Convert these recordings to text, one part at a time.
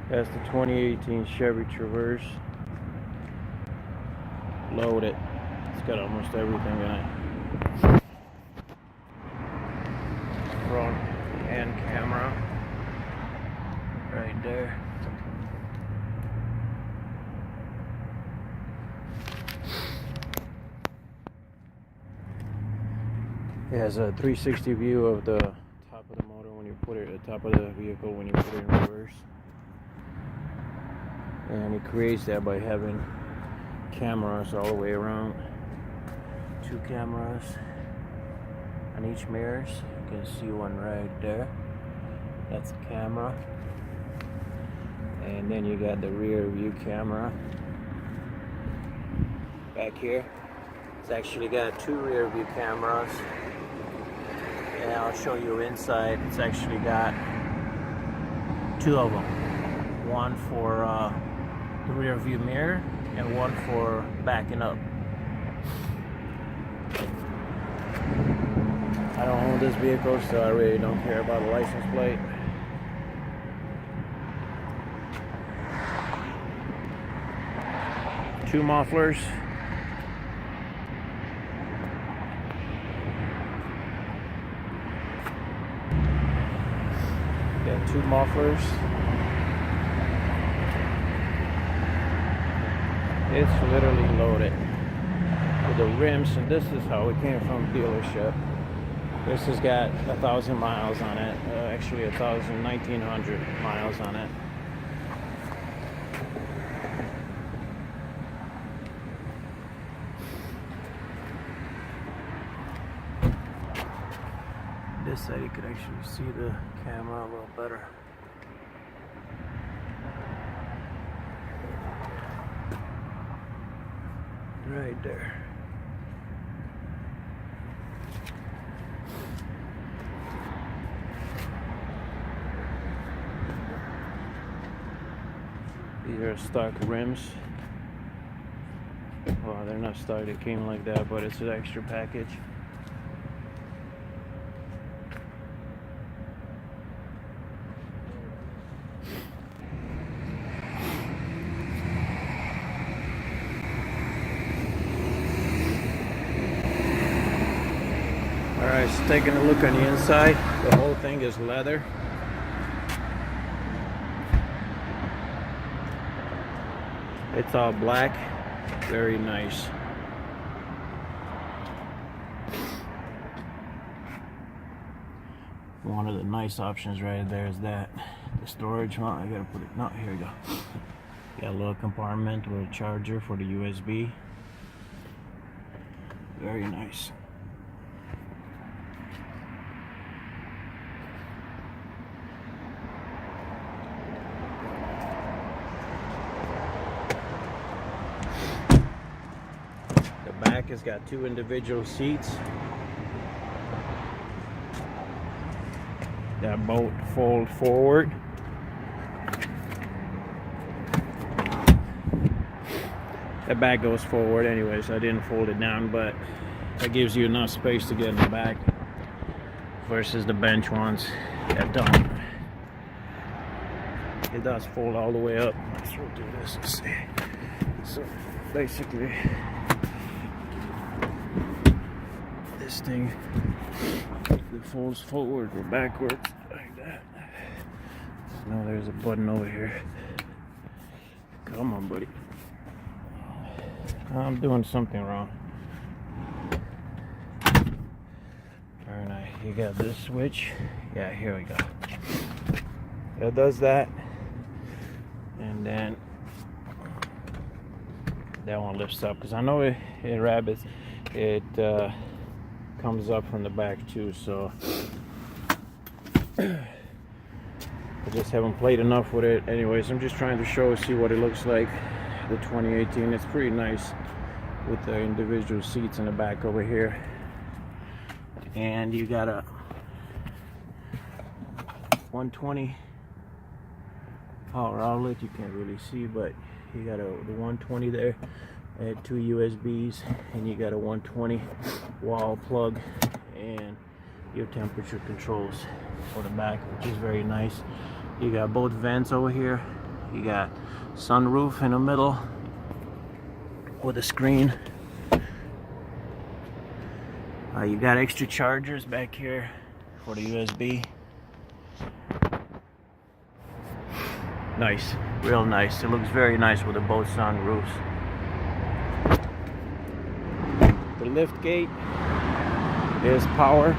That's the 2018 Chevy Traverse. Loaded. It's got almost everything in it. Front and camera right there. It has a 360 view of the top of the motor when you put it at the top of the vehicle when you put it in reverse. And it creates that by having cameras all the way around. 2 cameras on each mirrors. You can see one right there. That's a camera. And then you got the rear view camera back here. It's actually got 2 rear view cameras. And I'll show you inside. It's actually got 2 of them. One for the rear view mirror and one for backing up. I don't own this vehicle, so I really don't care about the license plate. Two mufflers. Got 2 mufflers. It's literally loaded with the rims, and this is how it came from dealership. This has got 1,000 miles on it, actually 1,900 miles on it. This side you could actually see the camera a little better. Right there. These are stock rims. Well, they're not stock, they came like that, but it's an extra package. Alright, so taking a look on the inside, the whole thing is leather. It's all black, very nice. One of the nice options right there is that the storage. Well, I gotta put it. No, here we go. Got a little compartment with a charger for the USB. Very nice. Back has got 2 individual seats that both fold forward. That back goes forward anyway, so I didn't fold it down, but that gives you enough space to get in the back versus the bench ones that don't. It does fold all the way up. Let's do this and see. So basically, this thing, it folds forward or backwards like that. Now there's a button over here. Come on, buddy. I'm doing something wrong. Alright, you got this switch. Yeah, here we go. It does that, and then that one lifts up, because I know it rabbits. It comes up from the back too, so I just haven't played enough with it. Anyways, I'm just trying to see what it looks like. The 2018, it's pretty nice with the individual seats in the back over here, and you got a 120 power outlet. You can't really see, but you got the 120 there. I had 2 USBs, and you got a 120 wall plug, and your temperature controls for the back, which is very nice. You got both vents over here You got sunroof in the middle with a screen. You got extra chargers back here for the USB. Nice, real nice. It looks very nice with the both sunroofs. The liftgate is power.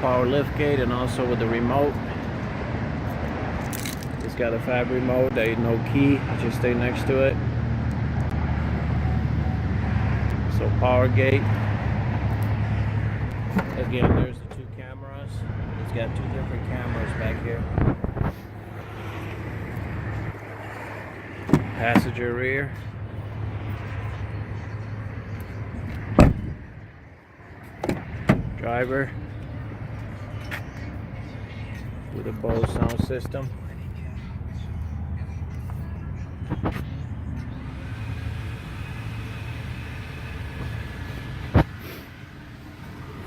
Power liftgate, and also with the remote. It's got a fab remote. There ain't no key, just stay next to it. So power gate. Again, there's the two cameras. It's got two different cameras back here. Passenger rear. Driver with a Bose sound system.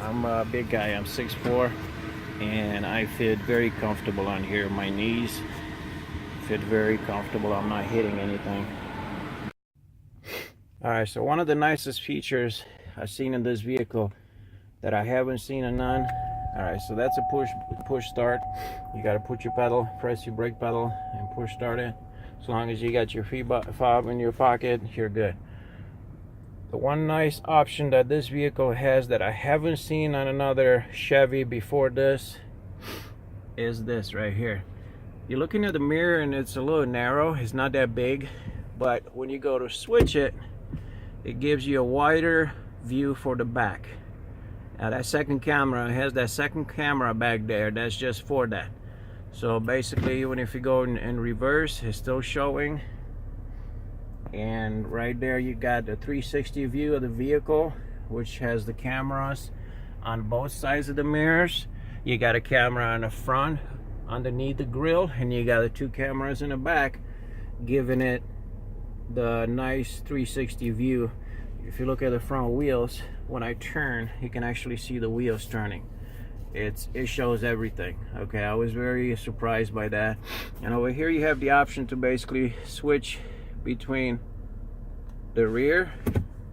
I'm a big guy, I'm 6'4", and I fit very comfortable on here. My knees fit very comfortable. I'm not hitting anything. Alright, so one of the nicest features I've seen in this vehicle that I haven't seen in none. Alright, so that's a push start. You got to put your pedal, press your brake pedal, and push start it. As long as you got your fob in your pocket, you're good. The one nice option that this vehicle has that I haven't seen on another Chevy before this is this right here. You're looking at the mirror and it's a little narrow, it's not that big, but when you go to switch it, it gives you a wider view for the back. Now that second camera, it has that second camera back there, that's just for that. So basically, even if you go in reverse, it's still showing. And right there you got the 360 view of the vehicle, which has the cameras on both sides of the mirrors. You got a camera on the front underneath the grill, and you got the two cameras in the back, giving it the nice 360 view. If you look at the front wheels, when I turn, you can actually see the wheels turning. It shows everything. Okay, I was very surprised by that. And over here you have the option to basically switch between the rear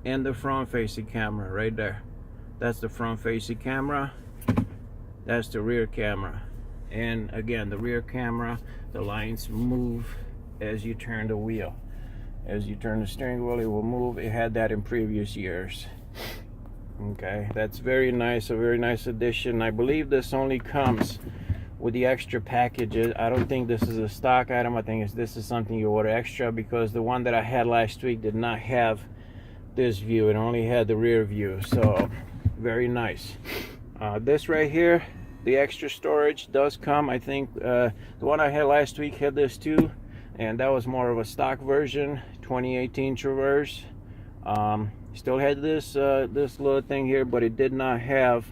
and the front facing camera right there. That's the front facing camera, that's the rear camera. And again, the rear camera, the lines move as you turn the wheel. As you turn the steering wheel, it will move. It had that in previous years. Okay, that's very nice, a very nice addition. I believe this only comes with the extra packages. I don't think this is a stock item. I think this is something you order extra, because the one that I had last week did not have this view. It only had the rear view. So very nice. This right here, the extra storage does come. I think the one I had last week had this too, and that was more of a stock version, 2018 Traverse. Still had this this little thing here, but it did not have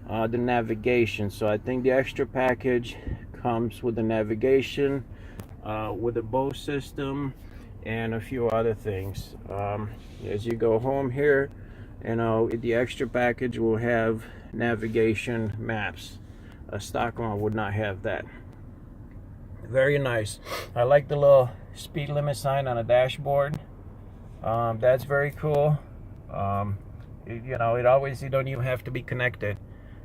the navigation. So I think the extra package comes with the navigation, with the Bose system, and a few other things. As you go home here, you know, the extra package will have navigation maps. A stock one would not have that. Very nice. I like the little speed limit sign on the dashboard. That's very cool. You know, it always, you don't even have to be connected.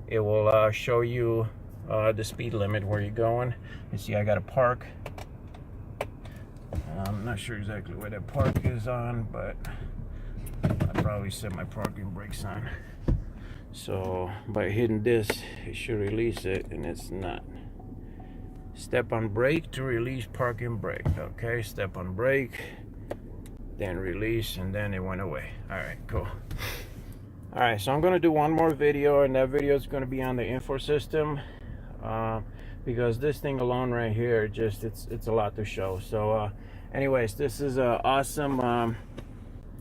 It will show you the speed limit where you're going. You see, I got a park. I'm not sure exactly where that park is on, but I probably set my parking brakes on. So by hitting this, it should release it, and it's not. Step on brake to release parking brake. Okay, step on brake, then release, and then it went away. All right, cool. All right, so I'm gonna do one more video, and that video is gonna be on the info system, because this thing alone right here, just it's a lot to show. So anyways, this is an awesome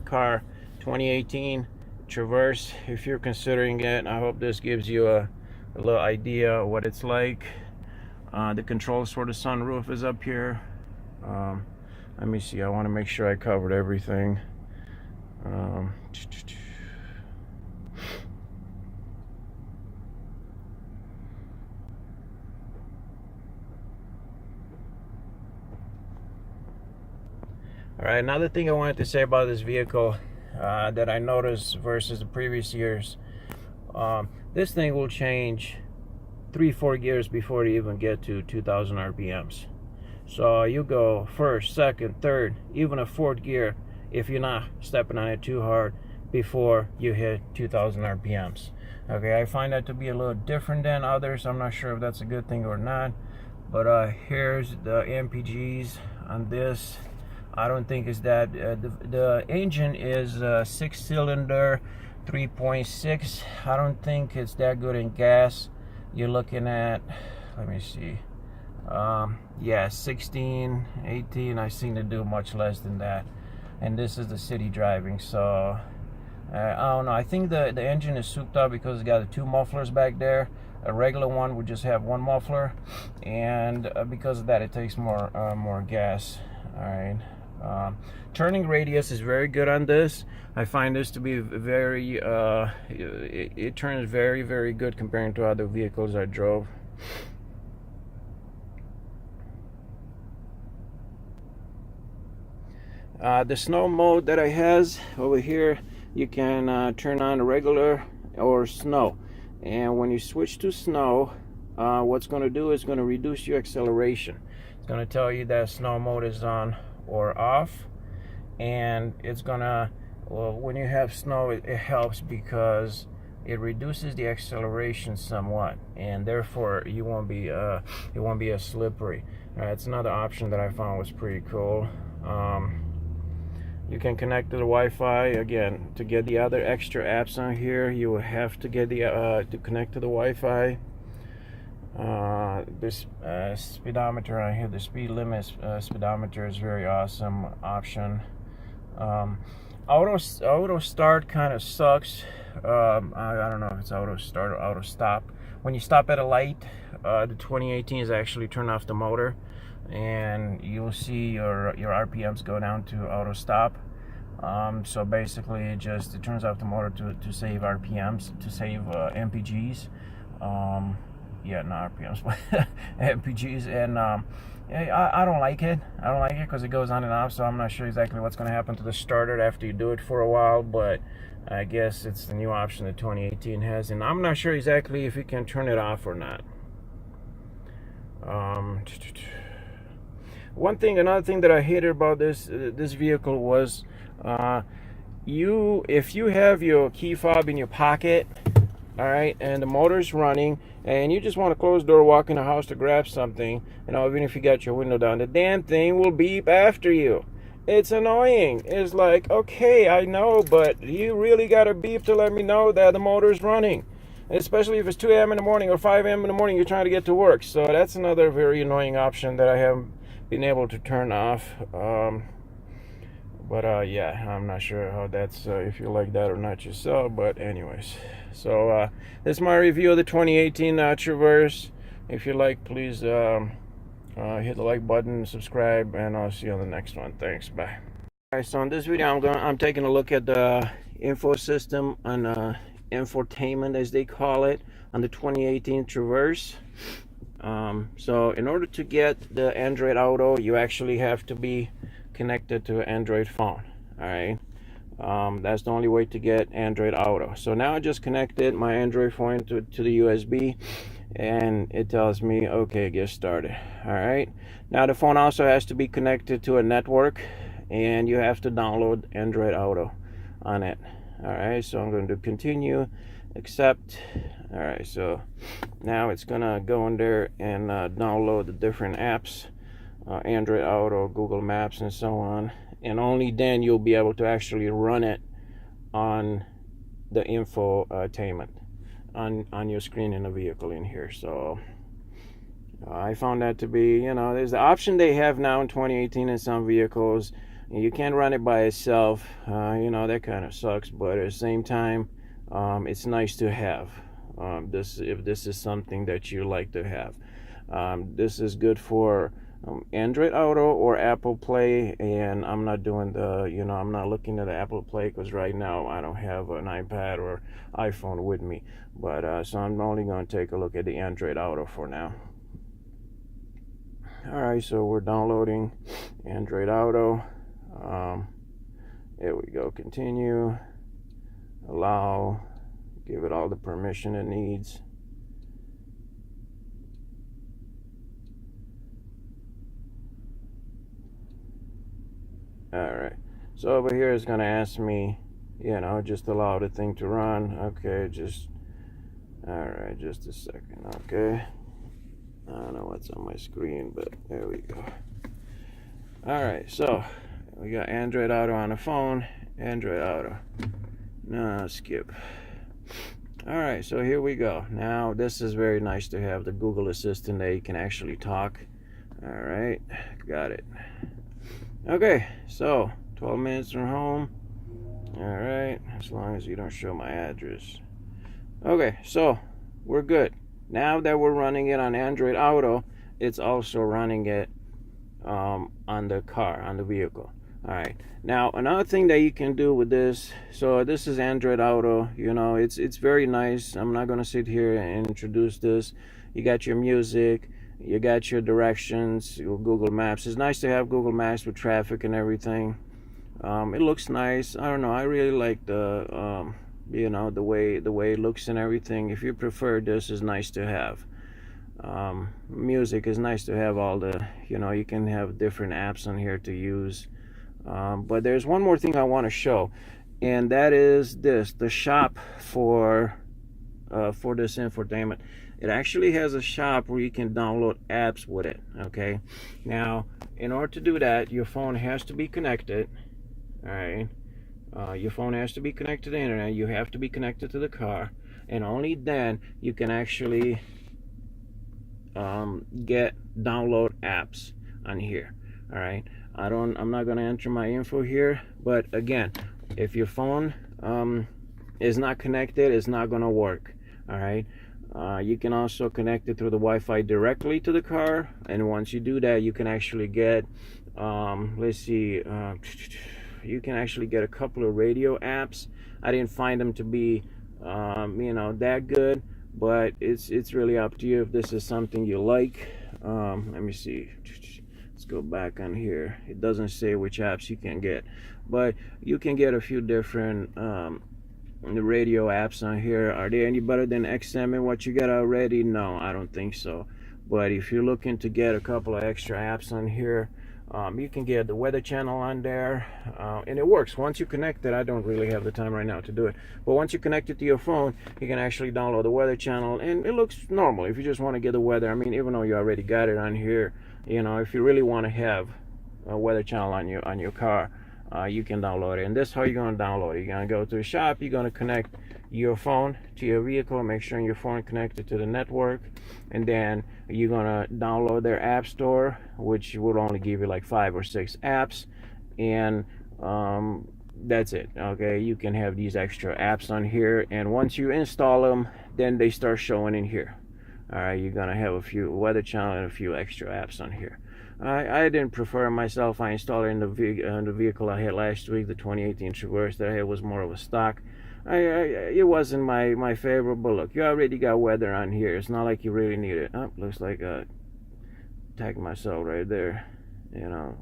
car, 2018 Traverse. If you're considering it, I hope this gives you a little idea of what it's like. The controls for the sunroof is up here. Let me see, I want to make sure I covered everything. All right, another thing I wanted to say about this vehicle that I noticed versus the previous years, this thing will change 3-4 gears before you even get to 2,000 RPMs. So you go first, second, third, even a fourth gear if you're not stepping on it too hard before you hit 2,000 RPMs. Okay, I find that to be a little different than others. I'm not sure if that's a good thing or not. But here's the Mpgs on this. I don't think it's that. The engine is 6-cylinder, 3.6. I don't think it's that good in gas. You're looking at, let me see. Yeah, 16, 18. I've seen it do much less than that. And this is the city driving, so I don't know. I think the engine is souped up because it's got the 2 mufflers back there. A regular one would just have 1 muffler, and because of that, it takes more gas. All right. Turning radius is very good on this. I find this to be very it turns very, very good comparing to other vehicles I drove. The snow mode that I has over here, you can turn on regular or snow, and when you switch to snow, what's going to do is going to reduce your acceleration. It's going to tell you that snow mode is on or off, and it's gonna, well, when you have snow, it helps because it reduces the acceleration somewhat, and therefore you won't be it won't be as slippery. It's another option that I found was pretty cool. You can connect to the Wi-Fi. Again, to get the other extra apps on here, you will have to get the to connect to the Wi-Fi. This speedometer on here, the speed limit speedometer, is very awesome option. Auto start kind of sucks. I don't know if it's auto start or auto stop. When you stop at a light, the 2018 is actually turn off the motor, and you'll see your RPMs go down to auto stop. So basically it turns off the motor to save RPMs, to save Mpgs. Yeah, not RPMs, but Mpgs. And I don't like it. I don't like it because it goes on and off, so I'm not sure exactly what's going to happen to the starter after you do it for a while, but I guess it's the new option that 2018 has, and I'm not sure exactly if you can turn it off or not. Another thing that I hated about this vehicle was if you have your key fob in your pocket, all right, and the motor's running, and you just want to close the door, walk in the house to grab something, even if you got your window down, the damn thing will beep after you. It's annoying. It's like, okay, I know, but you really got to beep to let me know that the motor's running. Especially if it's 2 a.m. in the morning or 5 a.m. in the morning, you're trying to get to work. So that's another very annoying option that I haven't been able to turn off. Yeah, I'm not sure how that's, if you like that or not yourself, but anyways. So this is my review of the 2018 Traverse. If you like, please hit the like button, subscribe, and I'll see you on the next one. Thanks, bye. Alright, so in this video I'm taking a look at the info system and infotainment, as they call it, on the 2018 Traverse. So in order to get the Android Auto, you actually have to be connected to an Android phone. All right, that's the only way to get Android Auto. So now I just connected my Android phone to the USB, and it tells me, okay, get started. All right, now the phone also has to be connected to a network, and you have to download Android Auto on it. All right, so I'm going to continue, accept. All right, so now it's gonna go in there and download the different apps, Android Auto, Google Maps, and so on, and only then you'll be able to actually run it on the infotainment on your screen in the vehicle in here. So I found that to be, there's the option they have now in 2018 in some vehicles. You can't run it by itself. That kind of sucks, but at the same time, it's nice to have. If this is something that you like to have, this is good for Android Auto or Apple Play. And I'm not doing I'm not looking at the Apple Play because right now I don't have an iPad or iPhone with me. But so I'm only going to take a look at the Android Auto for now. All right, so we're downloading Android Auto. There we go. Continue, allow, give it all the permission it needs. Alright, so over here is going to ask me, just allow the thing to run. Okay, alright, just a second. Okay, I don't know what's on my screen, but there we go. Alright, so we got Android Auto on the phone. Android Auto. No, skip. Alright, so here we go. Now, this is very nice to have the Google Assistant that you can actually talk. Alright, got it. Okay, so 12 minutes from home. Alright, as long as you don't show my address. Okay, so we're good. Now that we're running it on Android Auto, it's also running it on the car, on the vehicle. Alright, now another thing that you can do with this, so this is Android Auto, it's very nice. I'm not going to sit here and introduce this. You got your music, you got your directions, your Google Maps. It's nice to have Google Maps with traffic and everything. It looks nice. I don't know, I really like the the way it looks and everything. If you prefer, this is nice to have. Music is nice to have all the, you can have different apps on here to use. But there's one more thing I want to show, and that is the shop for this infotainment. It actually has a shop where you can download apps with it. Okay, now in order to do that, your phone has to be connected. All right, your phone has to be connected to the internet. You have to be connected to the car, and only then you can actually download apps on here. All right, I'm not going to enter my info here, but again, if your phone is not connected, it's not going to work. All right, you can also connect it through the Wi-Fi directly to the car, and once you do that, you can actually get let's see, you can actually get a couple of radio apps. I didn't find them to be that good, but it's really up to you if this is something you like. Let me see, let's go back on here. It doesn't say which apps you can get, but you can get a few different the radio apps on here. Are they any better than XM and what you got already? No, I don't think so. But if you're looking to get a couple of extra apps on here, you can get the Weather Channel on there, and it works. Once you connect it, I don't really have the time right now to do it, but once you connect it to your phone, you can actually download the Weather Channel, and it looks normal. If you just want to get the weather, I mean, even though you already got it on here, if you really want to have a Weather Channel on your car, you can download it. And this is how you're going to download it. You're going to go to the shop, you're going to connect your phone to your vehicle, make sure your phone connected to the network, and then you're going to download their app store, which will only give you like 5 or 6 apps, and that's it. Okay, you can have these extra apps on here, and once you install them, then they start showing in here. All right, you're going to have a few Weather Channel and a few extra apps on here. I didn't prefer it myself. I installed it in the vehicle I had last week, the 2018 Traverse that I had was more of a stock. It wasn't my favorite, but look, you already got weather on here. It's not like you really need it. Oh, looks like I tagged myself right there,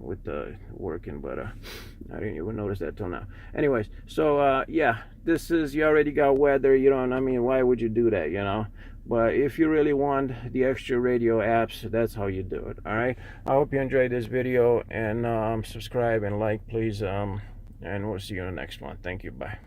with the working, but I didn't even notice that till now. Anyways, so yeah, this is, you already got weather. Why would you do that, But if you really want the extra radio apps, that's how you do it. All right, I hope you enjoyed this video, and subscribe and like, please, and we'll see you in the next one. Thank you. Bye.